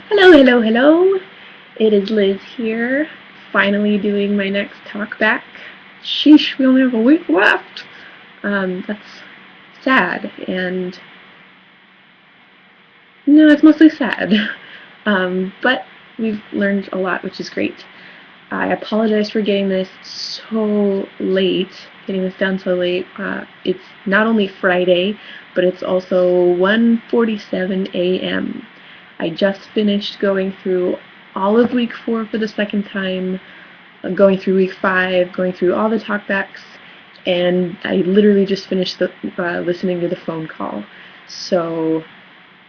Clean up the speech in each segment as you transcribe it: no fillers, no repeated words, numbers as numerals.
Hello, hello, hello. It is Liz here, finally doing my next talk back. Sheesh, we only have a week left. That's sad, and no, it's mostly sad. But we've learned a lot, which is great. I apologize for getting this so late, getting this done so late. It's not only Friday, but it's also 1:47 a.m. I just finished going through all of week 4 for the second time, going through week 5, going through all the talkbacks, and I literally just finished listening to the phone call. So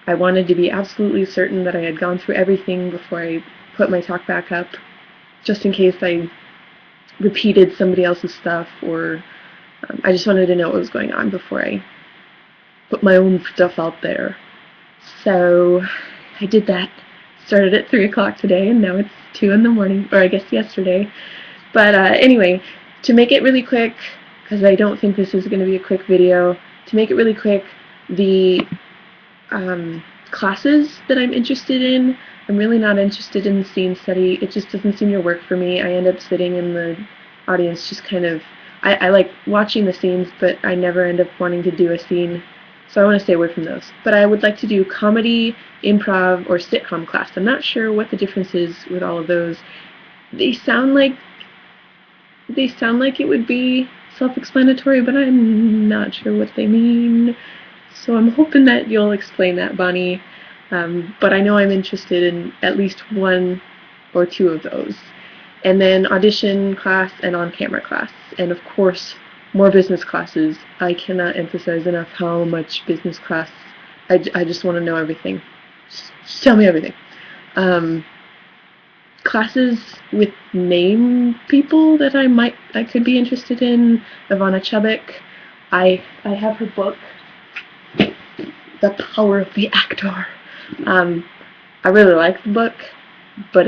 I wanted to be absolutely certain that I had gone through everything before I put my talkback up, just in case I repeated somebody else's stuff, or I just wanted to know what was going on before I put my own stuff out there. So I did that. Started at 3 o'clock today, and now it's 2 in the morning, or I guess yesterday. But anyway, to make it really quick, because I don't think this is going to be a quick video, to make it really quick, the classes that I'm interested in, I'm really not interested in the scene study. It just doesn't seem to work for me. I end up sitting in the audience just kind of, I like watching the scenes, but I never end up wanting to do a scene. So I want to stay away from those. But I would like to do comedy, improv, or sitcom class. I'm not sure what the difference is with all of those. They sound like it would be self-explanatory, but I'm not sure what they mean. So I'm hoping that you'll explain that, Bonnie. But I know I'm interested in at least one or two of those. And then audition class and on-camera class. And of course, more business classes. I cannot emphasize enough how much business class. I just want to know everything. Just tell me everything. Classes with name people that I could be interested in. Ivana Chubbuck. I have her book, The Power of the Actor. I really like the book, but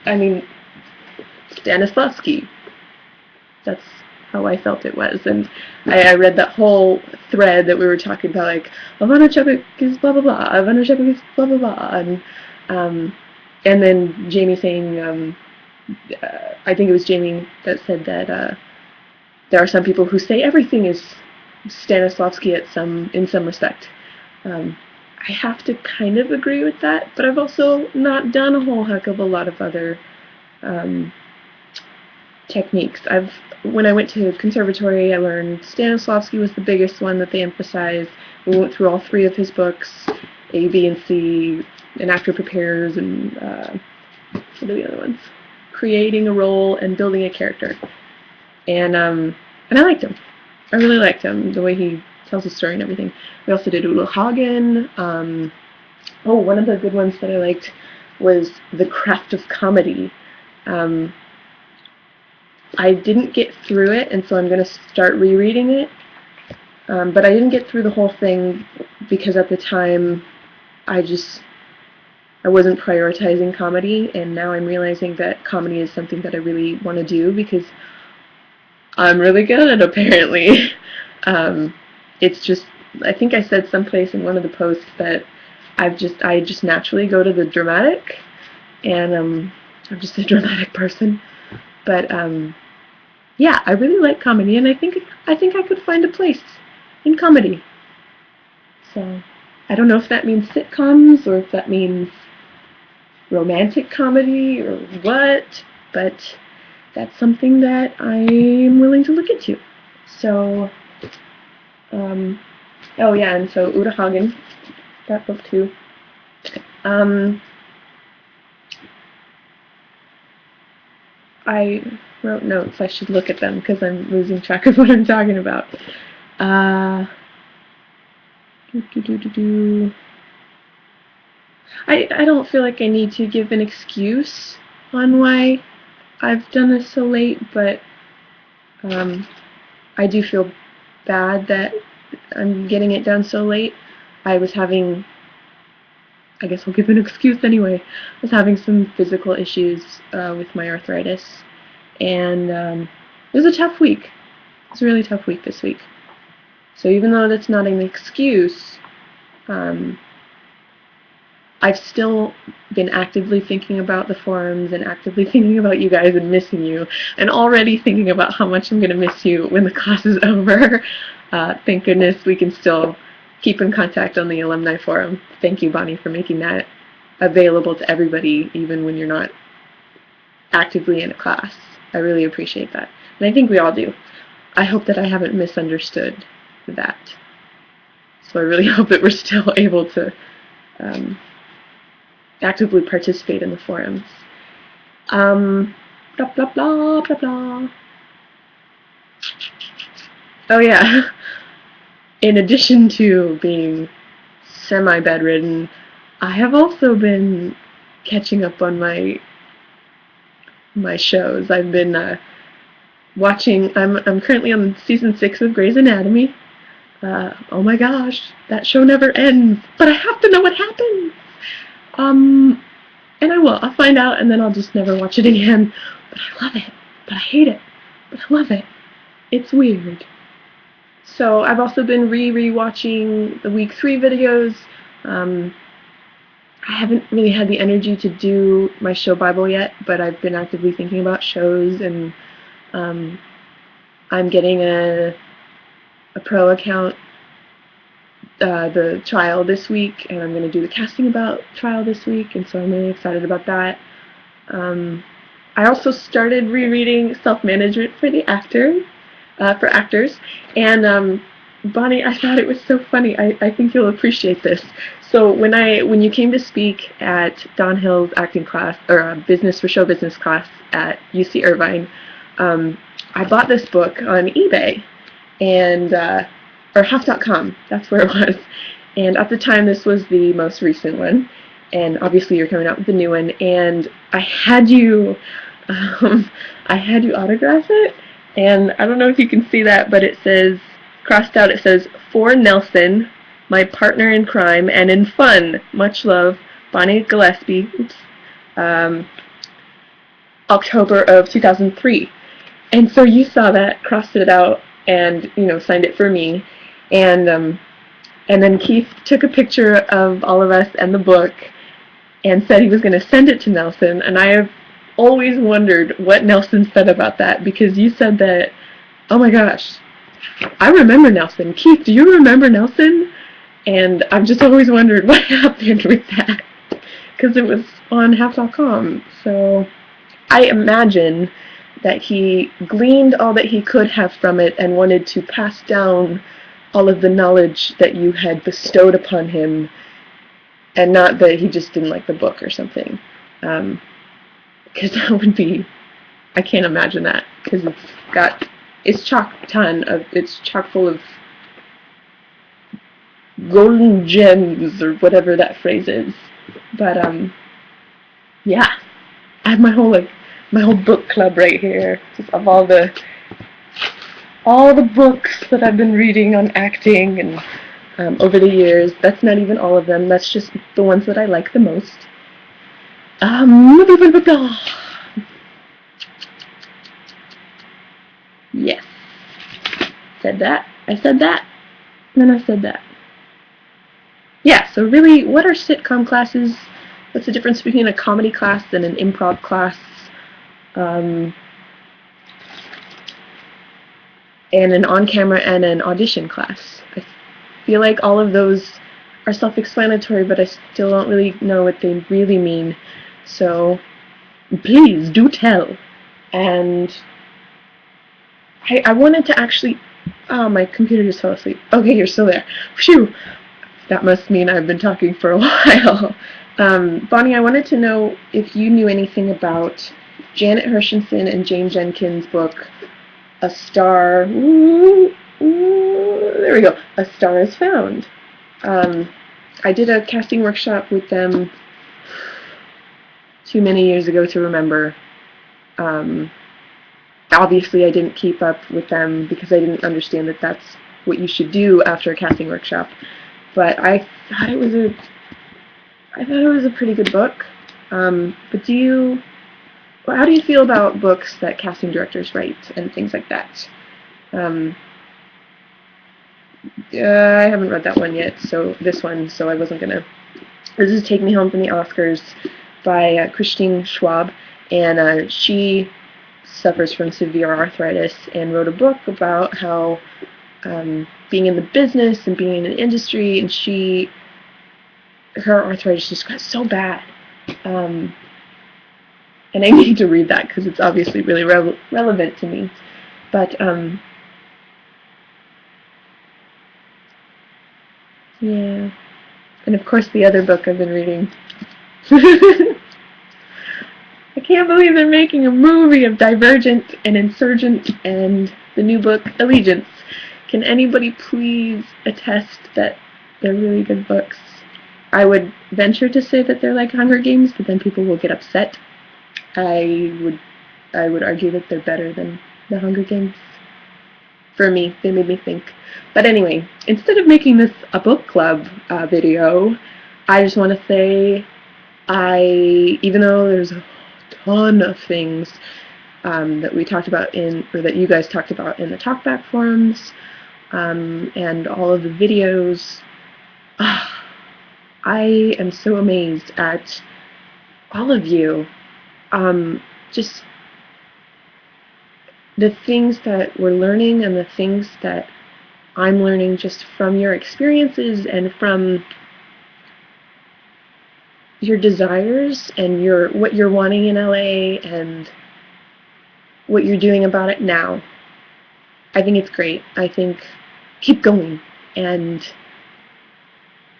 Stanislavski. That's how I felt it was. And I read that whole thread that we were talking about, like, Ivana Chubbuck is blah blah blah, Ivana Chubbuck is blah blah blah, and then Jamie saying, I think it was Jamie that said that there are some people who say everything is Stanislavski in some respect. I have to kind of agree with that, but I've also not done a whole heck of a lot of other techniques. When I went to conservatory, I learned Stanislavski was the biggest one that they emphasized. We went through all 3 of his books, A, B, and C, An Actor Prepares, and what are the other ones? Creating a Role and Building a Character. And I liked him. I really liked him, the way he tells the story and everything. We also did Ulla Hagen. One of the good ones that I liked was The Craft of Comedy. I didn't get through it, and so I'm going to start rereading it. But I didn't get through the whole thing because at the time I wasn't prioritizing comedy, and now I'm realizing that comedy is something that I really want to do because I'm really good at it, apparently. It's just, I think I said someplace in one of the posts that I just naturally go to the dramatic, and I'm just a dramatic person. But yeah, I really like comedy, and I think I could find a place in comedy. So I don't know if that means sitcoms or if that means romantic comedy or what, but that's something that I'm willing to look into. So, oh yeah, and so Uta Hagen, that book too. I wrote notes. I should look at them because I'm losing track of what I'm talking about. I don't feel like I need to give an excuse on why I've done this so late, but I do feel bad that I'm getting it done so late. I guess I'll give an excuse anyway. I was having some physical issues with my arthritis, and it was a tough week. It was a really tough week this week. So even though that's not an excuse, I I've still been actively thinking about the forums and actively thinking about you guys and missing you, and already thinking about how much I'm going to miss you when the class is over. Thank goodness we can still keep in contact on the alumni forum. Thank you, Bonnie, for making that available to everybody, even when you're not actively in a class. I really appreciate that. And I think we all do. I hope that I haven't misunderstood that. So I really hope that we're still able to actively participate in the forums. Blah, blah, blah, blah, blah. Oh yeah, in addition to being semi-bedridden, I have also been catching up on my shows. I've been watching, I'm currently on season 6 of Grey's Anatomy. Oh my gosh, that show never ends, but I have to know what happens. And I will. I'll find out, and then I'll just never watch it again. But I love it. But I hate it. But I love it. It's weird. So I've also been re-watching the week 3 videos. I haven't really had the energy to do my show Bible yet, but I've been actively thinking about shows, and I'm getting a pro account, the trial this week, and I'm going to do the casting about trial this week, and so I'm really excited about that. I also started rereading Self-Management for actors, and Bonnie, I thought it was so funny. I think you'll appreciate this. So when you came to speak at Don Hill's acting class, or Business for Show Business class at UC Irvine, I bought this book on eBay, and or Half.com, that's where it was. And at the time, this was the most recent one, and obviously you're coming out with the new one. And I had you autograph it, and I don't know if you can see that, but it says, crossed out, it says, "For Nelson, my partner in crime and in fun. Much love, Bonnie Gillespie." Oops. October of 2003. And so you saw that, crossed it out, and signed it for me. And then Keith took a picture of all of us and the book and said he was going to send it to Nelson. And I have always wondered what Nelson said about that, because you said that, oh my gosh, I remember Nelson. Keith, do you remember Nelson? And I've just always wondered what happened with that, because it was on Half.com. So I imagine that he gleaned all that he could have from it and wanted to pass down all of the knowledge that you had bestowed upon him, and not that he just didn't like the book or something. Because that would be, I can't imagine that, because it's chock full of golden gems, or whatever that phrase is. But yeah, I have my whole book club right here, just of all the books that I've been reading on acting and over the years. That's not even all of them. That's just the ones that I like the most. Yes. Said that. I said that. And then I said that. Yeah, so really, what are sitcom classes? What's the difference between a comedy class and an improv class? And an on-camera and an audition class. I feel like all of those are self-explanatory, but I still don't really know what they really mean. So please do tell. And I wanted to actually... Oh, my computer just fell asleep. Okay, you're still there. Phew! That must mean I've been talking for a while. Bonnie, I wanted to know if you knew anything about Janet Hershenson and Jane Jenkins' book, A Star... there we go. A Star is Found. I did a casting workshop with them too many years ago to remember. Obviously, I didn't keep up with them because I didn't understand that that's what you should do after a casting workshop. But I thought it was a pretty good book. But how do you feel about books that casting directors write and things like that? I haven't read that one yet, so I wasn't gonna This is Take Me Home from the Oscars by Christine Schwab, and she suffers from severe arthritis and wrote a book about how being in the business and being in an industry, and her arthritis just got so bad. And I need to read that because it's obviously really relevant to me. But yeah. And of course the other book I've been reading. I can't believe they're making a movie of Divergent and Insurgent and the new book Allegiance. Can anybody please attest that they're really good books? I would venture to say that they're like Hunger Games, but then people will get upset. I would argue that they're better than the Hunger Games. For me, they made me think. But anyway, instead of making this a book club video, I just want to say even though there's a ton of things that we talked about or that you guys talked about in the talkback forums, and all of the videos, I am so amazed at all of you. Just the things that we're learning and the things that I'm learning just from your experiences and from your desires and what you're wanting in LA and what you're doing about it now. I think it's great. I think keep going. And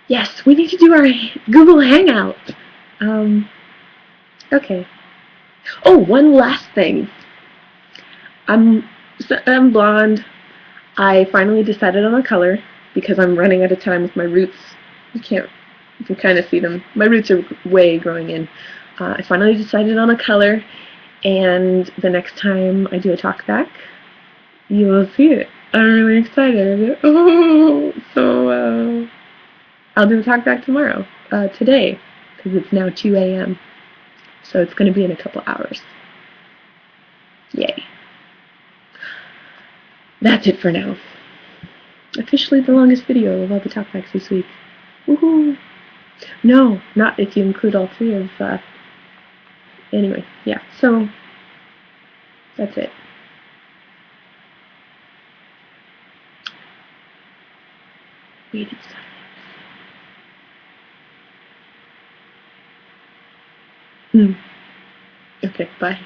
yes, we need to do our Google Hangout. Okay. Oh, one last thing. I'm blonde. I finally decided on a color because I'm running out of time with my roots. You can kind of see them. My roots are way growing in. I finally decided on a color, and the next time I do a talk back, you will see it. I'm really excited. Oh, so I'll do a talk back tomorrow, today, because it's now 2 a.m. So it's going to be in a couple hours. Yay. That's it for now. Officially the longest video of all the talkbacks this week. Woohoo! No, not if you include all three of, anyway, yeah, so, that's it. Waited silence. Okay, bye.